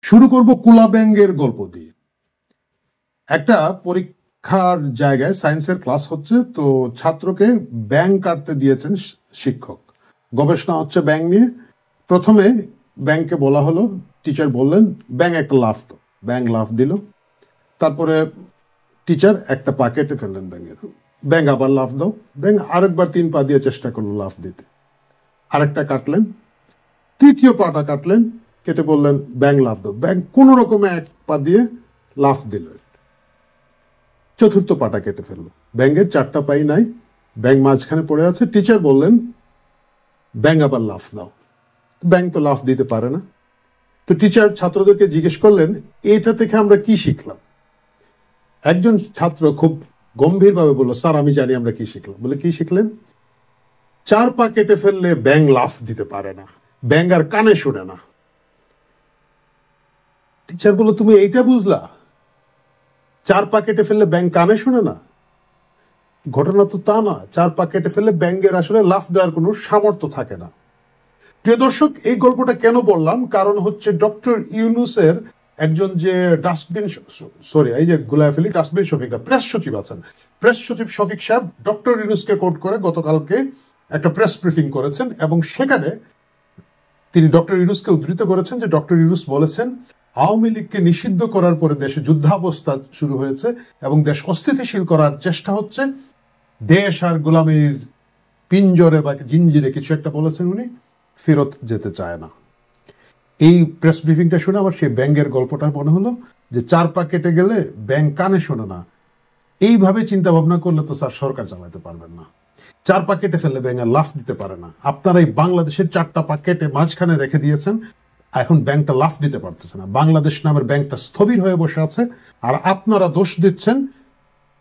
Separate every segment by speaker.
Speaker 1: শুরু করব কুলা ব্যাঙের গল্প দিয়ে। একটা পরীক্ষার জায়গায় সায়েন্সের ক্লাস হচ্ছে, তো ছাত্রকে ব্যাঙ কাটতে দিয়েছেন শিক্ষক। গবেষণা হচ্ছে ব্যাঙ নিয়ে। প্রথমে ব্যাঙকে বলা হলো, টিচার বললেন ব্যাঙ একটা লাফ তো, ব্যাঙ লাফ দিল। তারপরে টিচার একটা পা কেটে ফেললেন ব্যাঙের, ব্যাঙ আবার লাফ দাও। ব্যাঙ আরেকবার 3 পা দিয়ে চেষ্টা করলো লাফ দিতে, আরেকটা কাটলেন। তৃতীয় পাটা কাটলেন, কেটে বললেন ব্যাঙ লাফ দাও। ব্যাঙ কোনো রকমে 1 পা দিয়ে লাফ দিল। চতুর্থ পাটা কেটে ফেললো। ব্যাঙের 4টা পাই নাই, ব্যাঙ মাঝখানে পড়ে আছে। টিচার বললেন ব্যাঙ আবার লাফ দাও। ব্যাঙ তো লাফ দিতে পারে না। তো টিচার ছাত্রদেরকে জিজ্ঞেস করলেন এটা থেকে আমরা কি শিখলাম। একজন ছাত্র খুব গম্ভীরভাবে বলল, স্যার আমি জানি আমরা কি শিখলাম। বলে কি শিখলেন? 4 পা কেটে ফেললে ব্যাঙ লাফ দিতে পারে না, ব্যাঙ আর কানে শুনে না। টিচার বলল তুমি এইটা বুঝলা? 4 পা কেটে ফেললে ব্যাঙ কানে শুনে না? ঘটনা তো তা না। 4 পা কেটে ফেললে ব্যাঙের আসলে লাফ দেওয়ার কোনো সামর্থ্য থাকে না। প্রিয় দর্শক, এই গল্পটা কেন বললাম, কারণ হচ্ছে ডক্টর ইউনূসের একজন যে ডাস্টবিন শফিক প্রেস সচিব আছেন, প্রেস সচিব শফিক সাহেব ডক্টর ইউনূসকে কোট করে গতকালকে একটা প্রেস ব্রিফিং করেছেন, এবং সেখানে তিনি ডক্টর ইউনূসকে উদ্ধৃত করেছেন যে ডক্টর ইউনূস বলেছেন আওয়ামী লীগকে নিষিদ্ধ করার পরে দেশে যুদ্ধাবস্থা শুরু হয়েছে এবং দেশ অস্থিতিশীল করার চেষ্টা হচ্ছে। দেশ আর গোলামীর পিঞ্জরে বা জিঞ্জিরে কিছু একটা বলেছেন উনি, ফেরত যেতে চায় না। এই প্রেস ব্রিফিংটা শুনে আমার সেই ব্যাঙের গল্পটা মনে হলো যে 4 পা কেটে গেলে ব্যাঙ কানে শোনে না। এইভাবে চিন্তা ভাবনা করলে তো স্যার সরকার চালাতে পারবেন না। 4 পা কেটে ফেললে ব্যাঙ আর লাফ দিতে পারে না। আপনারা এই বাংলাদেশের 4টা পা কেটে মাঝখানে রেখে দিয়েছেন, এখন ব্যাংকটা লাফ দিতে পারতেছে না। বাংলাদেশ নামের ব্যাংকটা স্থবির হয়ে বসে আছে, আর আপনারা দোষ দিচ্ছেন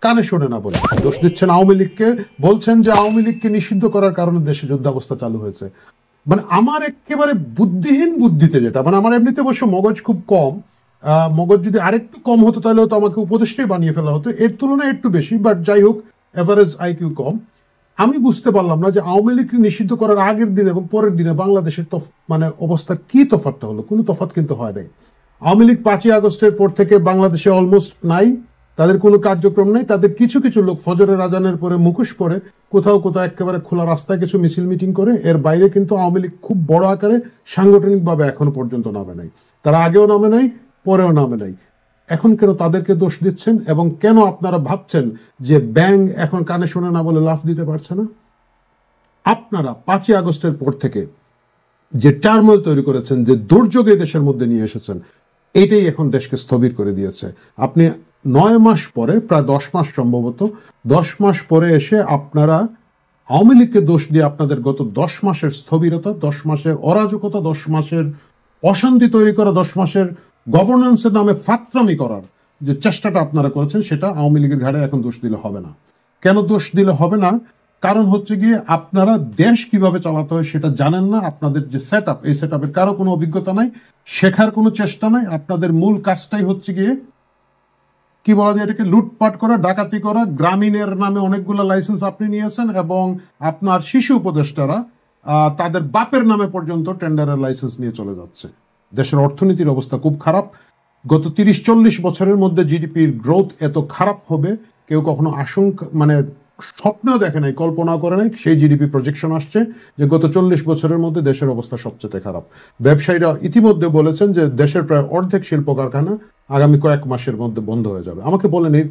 Speaker 1: কানে শোনে না বলে, দোষ দিচ্ছেন আওয়ামী লীগকে, বলছেন যে আওয়ামী লীগকে নিষিদ্ধ করার কারণে দেশে যুদ্ধাবস্থা চালু হয়েছে। মানে আমার একেবারে বুদ্ধিহীন বুদ্ধিতে, যেটা মানে আমার এমনিতে অবশ্য মগজ খুব কম, মগজ যদি আরেকটু কম হতো তাহলে তো আমাকে উপদেষ্টাই বানিয়ে ফেলা হতো, এর তুলনায় একটু বেশি, বাট যাই হোক এভারেজ আইকিউ কম। আমি বুঝতে পারলাম না যে আওয়ামী লীগকে নিষিদ্ধ করার আগের দিন এবং পরের দিনে বাংলাদেশের মানে অবস্থার কি তফাৎটা হলো। কোনো তফাৎ কিন্তু হয় নাই। আওয়ামী লীগ 5ই আগস্টের পর থেকে বাংলাদেশে অলমোস্ট নাই, তাদের কোনো কার্যক্রম নেই। তাদের কিছু কিছু লোক ফজরের আজানের পরে মুখোশ পরে কোথাও কোথাও একেবারে খোলা রাস্তায় কিছু মিছিল মিটিং করে, এর বাইরে কিন্তু আওয়ামী লীগ খুব বড় আকারে সাংগঠনিকভাবে এখনো পর্যন্ত নামে নাই। তারা আগেও নামে নাই, পরেও নামে নাই। এখন কেন তাদেরকে দোষ দিচ্ছেন, এবং কেন আপনারা ভাবছেন যে ব্যাঙ এখন কানে শোনে না বলে লাফ দিতে পারছে না? আপনারা 5ই আগস্টের পর থেকে যে টার্মোইল তৈরি করেছেন, যে দুর্যোগে দেশের মধ্যে নিয়ে এসেছেন, এটাই এখন দেশকে স্থবির করে দিয়েছে। আপনি 9 মাস পরে, প্রায় 10 মাস সম্ভবত, 10 মাস পরে এসে আপনারা আওয়ামী লীগকে দোষ দিয়ে আপনাদের গত 10 মাসের স্থবিরতা, 10 মাসের অরাজকতা, 10 মাসের অশান্তি তৈরি করা, 10 মাসের গভর্নেন্সের নামে ফাত্রামি করার যে চেষ্টাটা আপনারা করেছেন, সেটা আওয়ামী লীগের ঘাড়ে এখন দোষ দিলে হবে না। কেন দোষ দিলে হবে না? কারণ হচ্ছে গিয়ে আপনারা দেশ কিভাবে চালাতে হয় সেটা জানেন না। আপনাদের যে সেট আপ, এই সেট আপের কারো কোনো অভিজ্ঞতা নাই, শেখার কোনো চেষ্টা নাই। আপনাদের মূল কাজটাই হচ্ছে গিয়ে কি বলা যায় এটাকে, লুটপাট করা, ডাকাতি করা। গ্রামীণের নামে অনেকগুলো লাইসেন্স আপনি নিয়েছেন, এবং আপনার শিশু উপদেষ্টারা তাদের বাপের নামে পর্যন্ত টেন্ডারের লাইসেন্স নিয়ে চলে যাচ্ছে। দেশের অর্থনীতির অবস্থা খুব খারাপ। গত 30-40 বছরের মধ্যে জিডিপির গ্রোথ এত খারাপ হবে কেউ কখনো মানে স্বপ্নেও দেখে নাই, কল্পনাও করে নাই। সেই জিডিপি প্রজেকশন আসছে যে গত 40 বছরের মধ্যে দেশের অবস্থা সবচেয়ে খারাপ। ব্যবসায়ীরা ইতিমধ্যে বলেছেন যে দেশের প্রায় অর্ধেক শিল্প কারখানা আগামী কয়েক মাসের মধ্যে বন্ধ হয়ে যাবে। আমাকে বলেন এই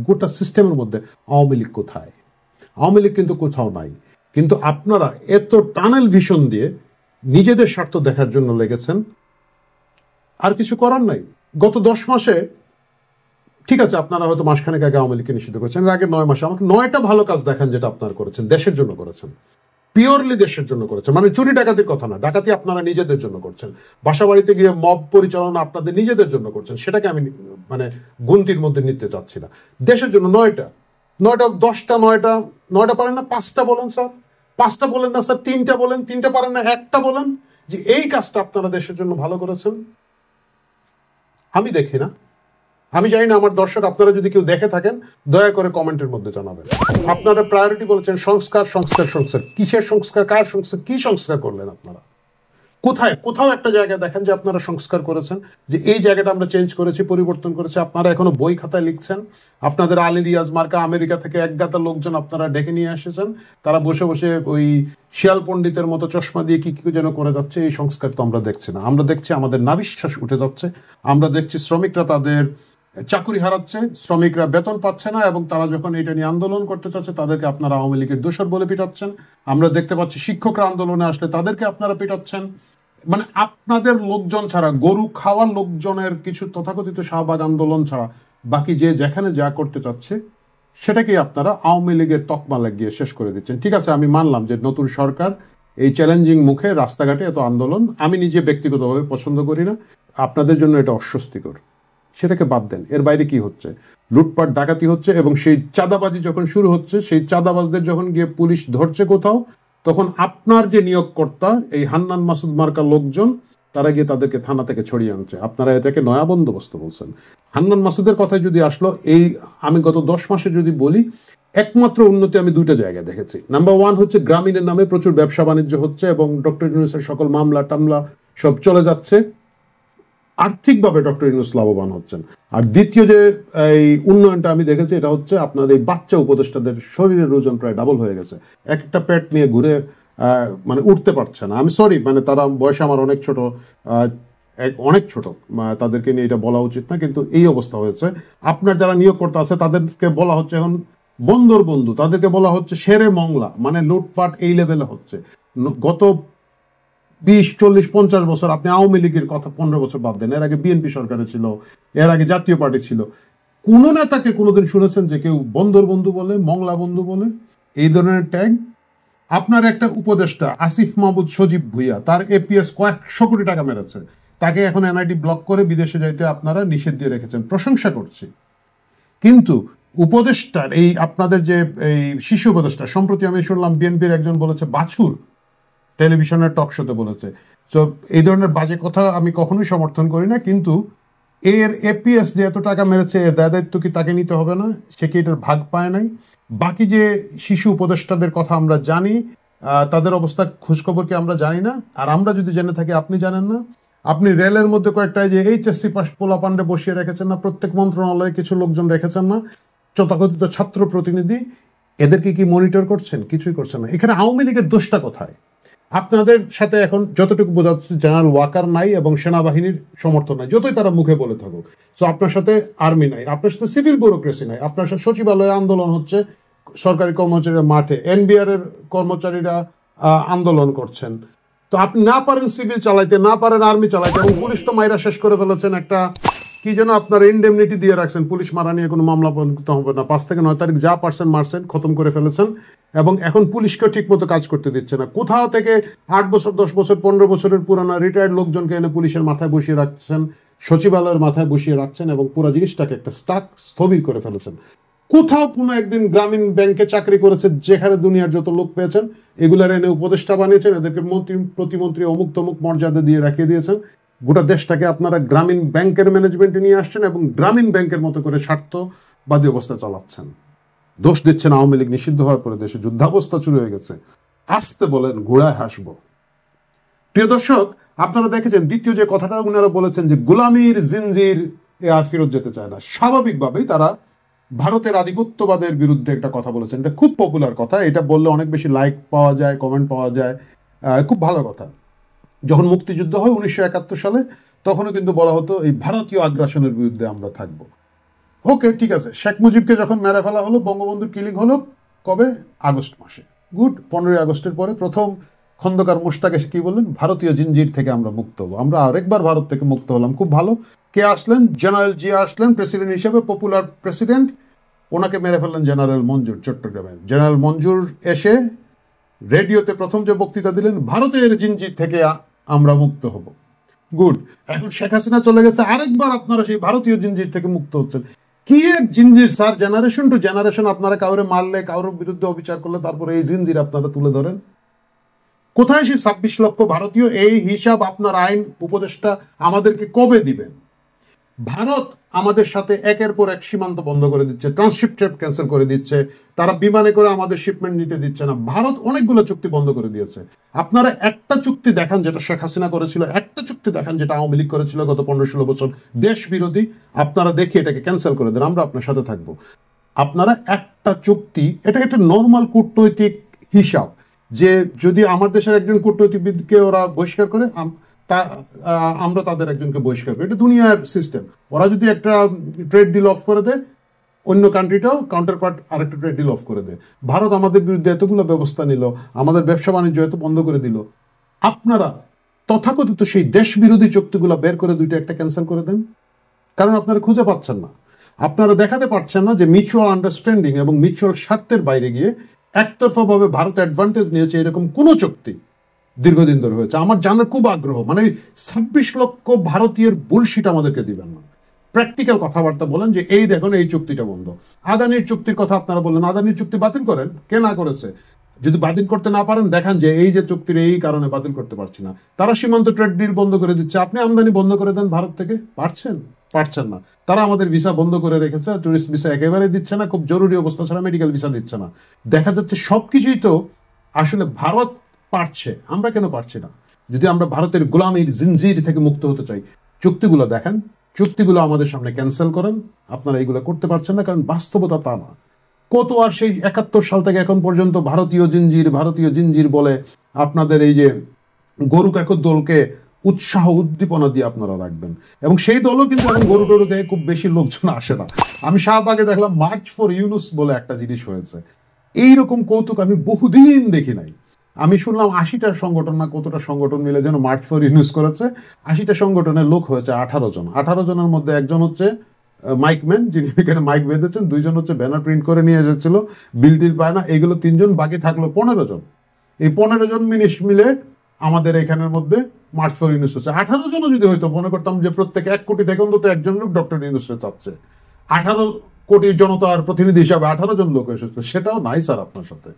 Speaker 1: গোটা সিস্টেমের মধ্যে আওয়ামী লীগ কোথায়? আওয়ামী লীগ কিন্তু কোথাও নাই। কিন্তু আপনারা এত টানেল ভিশন দিয়ে নিজেদের স্বার্থ দেখার জন্য লেগেছেন, আর কিছু করার নাই। গত 10 মাসে ঠিক আছে, আপনারা হয়তো মাসখানেক আগে আওয়ামী লীগকে নিষিদ্ধ করেছেন, আগে 9 মাসে আমাকে 9টা ভালো কাজ দেখান যেটা আপনারা করেছেন, দেশের জন্য করেছেন, পিওরলি দেশের জন্য করেছেন। মানে চুরি ডাকাতির কথা না, ডাকাতি আপনারা নিজেদের জন্য করছেন, বাসা বাড়িতে গিয়ে মব পরিচালনা আপনাদের নিজেদের জন্য করছেন, সেটাকে আমি মানে গুনতির মধ্যে নিতে চাচ্ছি না। দেশের জন্য 9টা 10টা 9টা পারেন না 5টা বলেন স্যার, 5টা বলেন না স্যার, 3টা বলেন, 3টা পারেন না 1টা বলেন যে এই কাজটা আপনারা দেশের জন্য ভালো করেছেন। আমি দেখি না, আমি জানি না। আমার দর্শক আপনারা যদি কেউ দেখে থাকেন দয়া করে কমেন্টের মধ্যে জানাবেন। আপনারা প্রায়োরিটি বলেছেন সংস্কার সংস্কার সংস্কার। কিসের সংস্কার? কার সংস্কার? কি সংস্কার করলেন আপনারা? কোথাও একটা জায়গায় দেখেন যে আপনারা সংস্কার করেছেন, যে এই জায়গাটা আমরা চেঞ্জ করেছি, পরিবর্তন করেছি? আপনারা এখনো বই খাতায় লিখছেন। আপনাদের আলী রিয়াজ মার্কা আমেরিকা থেকে একগাতা লোকজন আপনারা ডেকে নিয়ে এসেছেন, তারা বসে বসে ওই শিয়াল পণ্ডিতের মতো চশমা দিয়ে কি কি যেন করে যাচ্ছে। এই সংস্কার তো আমরা দেখছি না। আমরা দেখছি আমাদের নাভিশ্বাস উঠে যাচ্ছে। আমরা দেখছি শ্রমিকরা তাদের চাকুরি হারাচ্ছে, শ্রমিকরা বেতন পাচ্ছে না, এবং তারা যখন এটা নিয়ে আন্দোলন করতে চাচ্ছে তাদেরকে আপনারা আওয়ামী লীগের দোসর বলে পিটাচ্ছেন। আমরা দেখতে পাচ্ছি শিক্ষকরা আন্দোলনে আসলে তাদেরকে আপনারা পিটাচ্ছেন। মানে আপনাদের লোকজন ছাড়া, গরু খাওয়ার লোকজনের কিছু তথাকথিত শাহবাগ আন্দোলন ছাড়া বাকি যে যেখানে যা করতে চাচ্ছে সেটাকেই আপনারা আওয়ামী লীগের তকমা লাগিয়ে শেষ করে দিচ্ছেন। ঠিক আছে, আমি মানলাম যে নতুন সরকার এই চ্যালেঞ্জিং মুখে রাস্তাঘাটে এত আন্দোলন আমি নিজে ব্যক্তিগতভাবে পছন্দ করি না, আপনাদের জন্য এটা অস্বস্তিকর, সেটাকে বাদ দেন। এর বাইরে কি হচ্ছে? লুটপাট ডাকাতি হচ্ছে, এবং সেই চাঁদাবাজি যখন শুরু হচ্ছে, সেই চাঁদাবাজদের যখন গিয়ে পুলিশ ধরছে কোথাও, তখন আপনার যে নিয়োগকর্তা এই হান্নান মাসুদ মার্কা লোকজন তারা গিয়ে তাদেরকে থানা থেকে ছড়িয়ে আনছে। আপনারা এটাকে নয়া বন্দোবস্ত বলছেন। হান্নান মাসুদের কথায় যদি আসলো, এই আমি গত 10 মাসে যদি বলি, একমাত্র উন্নতি আমি দুইটা জায়গায় দেখেছি। নাম্বার 1 হচ্ছে গ্রামীণের নামে প্রচুর ব্যবসা বাণিজ্য হচ্ছে এবং ডক্টর ইউনূসের সকল মামলা টামলা সব চলে যাচ্ছে, আর্থিকভাবে ডক্টর ইউনূস লাভবান হচ্ছেন। আর দ্বিতীয় যে এই উন্নয়নটা আমি দেখেছি, এটা হচ্ছে আপনার এই বাচ্চা উপদেষ্টাদের শরীরের ওজন প্রায় ডাবল হয়ে গেছে। একটা পেট নিয়ে ঘুরে মানে উঠতে পারছে না। আমি সরি, মানে তারা বয়সে আমার অনেক ছোট, তাদেরকে নিয়ে এটা বলা উচিত না, কিন্তু এই অবস্থা হয়েছে। আপনার যারা নিয়োগকর্তা আছে তাদেরকে বলা হচ্ছে এখন বন্দর বন্ধু, তাদেরকে বলা হচ্ছে শেরে মংলা, মানে লুটপাট এই লেভেলে হচ্ছে। গত 20, 40, 50 বছর আপনি আওয়ামী লীগের কথা 15 বছর বাদ দেন, এর আগে বিএনপি সরকারে ছিল, এর আগে জাতীয় পার্টি ছিল, কোন নেতাকে কোনোদিন শুনেছেন যে কেউ বন্দর বন্ধু বলে, মংলা বন্ধু বলে এই ধরনের ট্যাগ? আপনার একটা উপদেষ্টা আসিফ মাহমুদ সজীব ভুইয়া, তার এপিএস কয়েকশো কোটি টাকা মেরেছে, তাকে এখন এনআইডি ব্লক করে বিদেশে যাইতে আপনারা নিষেধ দিয়ে রেখেছেন, প্রশংসা করছি। কিন্তু উপদেষ্টার এই আপনাদের যে এই শিশু উপদেষ্টা, সম্প্রতি আমি শুনলাম বিএনপির একজন বলেছে বাছুর, টেলিভিশনের টক শোতে বলেছে। তো এই ধরনের বাজে কথা আমি কখনোই সমর্থন করি না, কিন্তু এর এপিএস যে এত টাকা মেরেছে এর দায় দায়িত্ব কি তাকে নিতে হবে না? সে কি এটার ভাগ পায় নাই? বাকি যে শিশু উপদেষ্টাদের কথা আমরা জানি, তাদের অবস্থা খোঁজখবর কি আমরা জানি না? আর আমরা যদি জেনে থাকি আপনি জানেন না? আপনি রেলের মধ্যে কয়েকটা যে এইচএসসি পাস পোলাপান্ডে বসিয়ে রেখেছেন না? প্রত্যেক মন্ত্রণালয়ে কিছু লোকজন রেখেছেন না? তথাকথিত ছাত্র প্রতিনিধি, এদেরকে কি মনিটর করছেন? কিছুই করছেন না। এখানে আওয়ামী লীগের দোষটা কোথায়? আপনাদের সাথে এখন যতটুকু বোঝা যাচ্ছে জেনারেল ওয়াকার নাই এবং সেনাবাহিনীর সমর্থন নাই, যতই তারা মুখে বলে থাকুক। সো আপনার সাথে আর্মি নাই, আপনার সাথে সিভিল ব্যুরোক্রেসি নাই, আপনার সাথে সচিবালয়ে আন্দোলন হচ্ছে, সরকারি কর্মচারীরা মাঠে, এনবিআর এর কর্মচারীরা আন্দোলন করছেন। তো আপনি না পারেন সিভিল চালাইতে, না পারেন আর্মি চালাইতে, এবং পুলিশ তো মাইরা শেষ করে ফেলেছেন। একটা কি যেন আপনার ইনডেমনিটি দিয়ে রাখছেন, পুলিশ মারা নিয়ে কোনো মামলা করতে হবে না, 5 থেকে 9 তারিখ যা পারছেন মারছেন, খতম করে ফেলেছেন, এবং এখন পুলিশকেও ঠিক মতো কাজ করতে দিচ্ছে না। কোথাও থেকে 8 বছর 10 বছর 15 বছরের পুরানো রিটায়ার্ড লোকজনকে এনে পুলিশের মাথায় বসিয়ে রাখছেন, সচিবালয়ের মাথায় বসিয়ে রাখছেন, এবং পুরো জিনিসটাকে একটা স্থবির করে ফেলেছেন। কোথাও কোনো একদিন গ্রামীণ ব্যাংকে চাকরি করেছে, যেখানে দুনিয়ার যত লোক পেয়েছেন এগুলার এনে উপদেষ্টা বানিয়েছেন, এদেরকে মন্ত্রী প্রতিমন্ত্রী অমুক তমুক মর্যাদা দিয়ে রাখিয়ে দিয়েছেন। গোটা দেশটাকে আপনারা গ্রামীণ ব্যাংকের ম্যানেজমেন্টে নিয়ে আসছেন এবং গ্রামীণ ব্যাংকের মতো করে স্বার্থবাদী অবস্থা চালাচ্ছেন। দোষ দিচ্ছেন আওয়ামী লীগ নিষিদ্ধ হওয়ার পরে দেশে যুদ্ধাবস্থা শুরু হয়ে গেছে। আসতে বলেন, ঘোড়ায় হাসবো। প্রিয় দর্শক, আপনারা দেখেছেন দ্বিতীয় যে কথাটা উনারা বলেছেন যে গোলামীর জিনজির এ আর ফেরত যেতে চায় না। স্বাভাবিকভাবেই তারা ভারতের আধিপত্যবাদের বিরুদ্ধে একটা কথা বলেছেন। এটা খুব পপুলার কথা, এটা বললে অনেক বেশি লাইক পাওয়া যায়, কমেন্ট পাওয়া যায়, খুব ভালো কথা। যখন মুক্তিযুদ্ধ হয় 1971 সালে, তখনও কিন্তু বলা হতো এই ভারতীয় আগ্রাসনের বিরুদ্ধে আমরা থাকবো। ওকে, ঠিক আছে। শেখ মুজিবকে যখন মেরে ফেলা হলো, বঙ্গবন্ধুর কিলিং হলো কবে? আগস্ট মাসে। গুড। 15 আগস্টের পরে প্রথম খন্দকার মোশতাক এসে কি বললেন? ভারতীয় জিনজির থেকে আমরা মুক্ত হবো। আমরা আরেকবার ভারত থেকে মুক্ত হলাম, খুব ভালো। কে আসলেন? জেনারেল জিয়া আসলেন প্রেসিডেন্ট হিসেবে, পপুলার প্রেসিডেন্ট। ওনাকে মেরে ফেললেন জেনারেল মঞ্জুর চট্টগ্রামে। জেনারেল মঞ্জুর এসে রেডিওতে প্রথম যে বক্তৃতা দিলেন, ভারতের জিনজির থেকে আমরা মুক্ত হব। গুড। এখন শেখ হাসিনা চলে গেছে, আরেকবার আপনারা সেই ভারতীয় জিনজির থেকে মুক্ত হচ্ছেন। কি এক জিনজির স্যার! জেনারেশন টু জেনারেশন আপনারা কাউরে মারলে, কারোর বিরুদ্ধে অবিচার করলে, তারপরে এই জিনজির আপনারা তুলে ধরেন। কোথায় সেই 26 লক্ষ ভারতীয়? এই হিসাব আপনার আইন উপদেষ্টা আমাদেরকে কবে দিবেন? ভারত আমাদের সাথে একের পর এক সীমান্ত বন্ধ করে দিচ্ছে, ট্রান্সশিপমেন্ট ক্যান্সেল করে দিচ্ছে, তারা বিমানে করে আমাদের শিপমেন্ট নিতে দিচ্ছে না। ভারত অনেকগুলো চুক্তি বন্ধ করে দিয়েছে। আপনারা একটা চুক্তি দেখান যেটা শেখ হাসিনা করেছিল, একটা চুক্তি দেখান যেটা আওয়ামী লীগ করেছিল গত 15-16 বছর, দেশ বিরোধী, আপনারা দেখি এটাকে ক্যান্সেল করে দেন, আমরা আপনার সাথে থাকবো। আপনারা একটা চুক্তি, এটা একটা নর্মাল কূটনৈতিক হিসাব, যে যদি আমার দেশের একজন কূটনৈতিকবিদকে ওরা বহিষ্কার করে, আমরা তাদের একজনকে বহিষ্কার করি, এটা দুনিয়ার সিস্টেম। ওরা যদি একটা ট্রেড ডিল অফ করে দেয়, অন্য কান্ট্রিটাও কাউন্টার পার্ট আরেকটা ট্রেড ডিল অফ করে দেয়। ভারত আমাদের বিরুদ্ধে এতগুলো ব্যবস্থা নিল, আমাদের ব্যবসা বাণিজ্য এত বন্ধ করে দিল, আপনারা তথাকথিত সেই দেশ বিরোধী চুক্তিগুলো বের করে দুইটা একটা ক্যান্সেল করে দেন। কারণ আপনারা খুঁজে পাচ্ছেন না, আপনারা দেখাতে পারছেন না যে মিউচুয়াল আন্ডারস্ট্যান্ডিং এবং মিউচুয়াল স্বার্থের বাইরে গিয়ে একতরফাভাবে ভারত অ্যাডভান্টেজ নিয়েছে এরকম কোনো চুক্তি দীর্ঘদিন ধরে হয়েছে। আমার জানার খুব আগ্রহ, মানে 26 লক্ষ ভারতীয়ের বুলশিট আমাদেরকে দিবেন না, প্র্যাকটিক্যাল কথাবার্তা বলেন যে এই দেখুন এই চুক্তিটা বন্ধ। আদানির চুক্তির কথা আপনারা বললেন, আদানির চুক্তি বাতিল করেন, কে না করেছে? যদি বাতিল করতে না পারেন দেখান যে এই যে চুক্তির এই কারণে বাতিল করতে পারছি না। তারা সীমান্ত ট্রেড ডিল বন্ধ করে দিচ্ছে, আপনি আমদানি বন্ধ করে দেন ভারত থেকে, পারছেন না। তারা আমাদের ভিসা বন্ধ করে রেখেছে, টুরিস্ট ভিসা একেবারে দিচ্ছে না, খুব জরুরি অবস্থা ছাড়া মেডিকেল ভিসা দিচ্ছে না। দেখা যাচ্ছে সবকিছুই তো আসলে ভারত পারছে, আমরা কেন পারছি না? যদি আমরা ভারতের গোলামির জিনজির থেকে মুক্ত হতে চাই, চুক্তিগুলো দেখেন, চুক্তিগুলো আমাদের সামনে ক্যান্সেল করেন। আপনারা এইগুলো করতে পারছেন না, কারণ বাস্তবতা তা না। কত আর সেই 71 সাল থেকে এখন পর্যন্ত ভারতীয় জিনজির বলে আপনাদের এই যে গরু কাকর দলকে উৎসাহ উদ্দীপনা দিয়ে আপনারা রাখবেন, এবং সেই দলও কিন্তু এখন গরু টরু গায়ে খুব বেশি লোকজন আসে না। আমি শাহবাগে দেখলাম মার্চ ফর ইউনুস বলে একটা জিনিস হয়েছে, এইরকম কৌতুক আমি বহুদিন দেখি নাই। আমি শুনলাম 80টা সংগঠন না কতটা সংগঠন মিলে যেন মার্চ ফর ইউনুস করেছে। 80টা সংগঠনের লোক হয়েছে 18 জন। 18 জনের মধ্যে একজন হচ্ছে মাইকম্যান, যিনি এখানে মাইক বেঁধেছেন, 2 জন হচ্ছে ব্যানার প্রিন্ট করে নিয়ে যাচ্ছিল, বিল টিল পায় না, এগুলো 3 জন, বাকি থাকলো 15 জন। এই 15 জন মিলে আমাদের এখানের মধ্যে মার্চ ফর ইউনুস হচ্ছে। 18 জনও যদি হয়তো, মনে করতাম যে প্রত্যেকে 1 কোটি থেকে অন্তত একজন লোক ডক্টর ইউনুসকে চাচ্ছে। 18 কোটি জনতার প্রতিনিধি হিসাবে 18 জন লোক এসেছে, সেটাও নাই স্যার আপনার সাথে।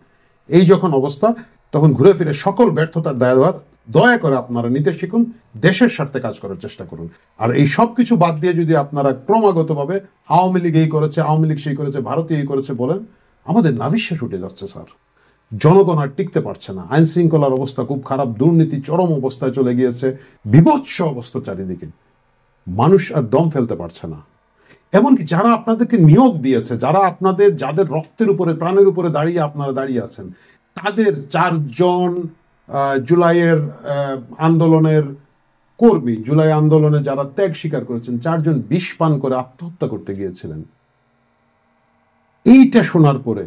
Speaker 1: এই যখন অবস্থা, তখন ঘুরে ফিরে সকল ব্যর্থতার দায়ভার দয়া করে আপনারা নিতে শিখুন, দেশের স্বার্থে কাজ করার চেষ্টা করুন। আর এই সব কিছু বাদ দিয়ে যদি আপনারা ক্রমাগতভাবে আওয়ামী লীগ এই করেছে, আওয়ামী লীগ সেই করেছে, ভারতীয় এই করেছে বলেন, আমাদের নাভিশ্বাস উঠে যাচ্ছে স্যার। জনগণ আর টিকতে পারছে না, আইন শৃঙ্খলার অবস্থা খুব খারাপ, দুর্নীতি চরম অবস্থায় চলে গিয়েছে, বিভৎস অবস্থা চারিদিকে, মানুষ আর দম ফেলতে পারছে না। এমনকি যারা আপনাদেরকে নিয়োগ দিয়েছে, যাদের রক্তের উপরে প্রাণের উপরে দাঁড়িয়ে আপনারা দাঁড়িয়ে আছেন, তাদের 4 জন জুলাইয়ের আন্দোলনের কর্মী, জুলাই আন্দোলনে যারা ত্যাগ স্বীকার করেছেন, 4 জন বিষ পান করে আত্মহত্যা করতে গিয়েছিলেন। এইটা শোনার পরে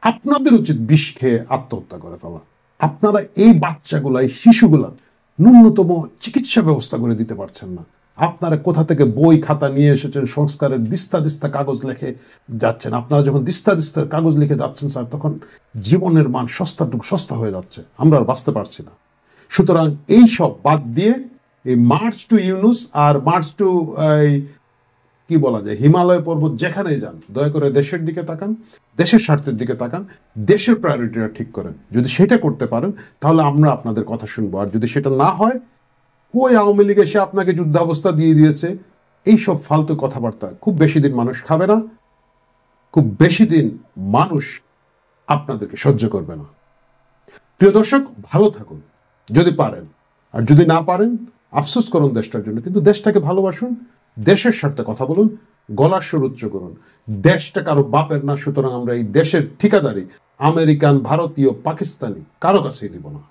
Speaker 1: আপনাদের উচিত বিষ খেয়ে আত্মহত্যা করে ফেলা। আপনারা এই বাচ্চাগুলা, এই শিশুগুলা ন্যূনতম চিকিৎসা ব্যবস্থা করে দিতে পারছেন না। আপনারা কোথা থেকে বই খাতা নিয়ে এসেছেন, সংস্কারের দিস্তা কাগজ লিখে যাচ্ছেন। আপনারা যখন দিস্তা কাগজ লিখে যাচ্ছেন স্যার, তখন জীবনের মান সস্তা হয়ে যাচ্ছে, আমরা আর বাঁচতে পারছি না। সুতরাং এই সব বাদ দিয়ে এই মার্চ টু ইউনুস আর মার্চ টু কি বলা যায় হিমালয় পর্বত যেখানেই যান, দয়া করে দেশের দিকে তাকান, দেশের স্বার্থের দিকে তাকান, দেশের প্রায়োরিটিটা ঠিক করেন। যদি সেটা করতে পারেন তাহলে আমরা আপনাদের কথা শুনবো। আর যদি সেটা না হয়, ওই আওয়ামী লীগ এসে আপনাকে যুদ্ধাবস্থা দিয়ে দিয়েছে, এইসব ফালতু কথাবার্তা খুব বেশি দিন মানুষ খাবে না, খুব বেশি দিন মানুষ আপনাদেরকে সহ্য করবে না। প্রিয় দর্শক, ভালো থাকুন যদি পারেন, আর যদি না পারেন আফসোস করুন দেশটার জন্য, কিন্তু দেশটাকে ভালোবাসুন, দেশের স্বার্থে কথা বলুন, গলার সুর উচ্চ করুন। দেশটা কারো বাপের না, সুতরাং আমরা এই দেশের ঠিকাদারি আমেরিকান, ভারতীয়, পাকিস্তানি কারো কাছেই দিব না।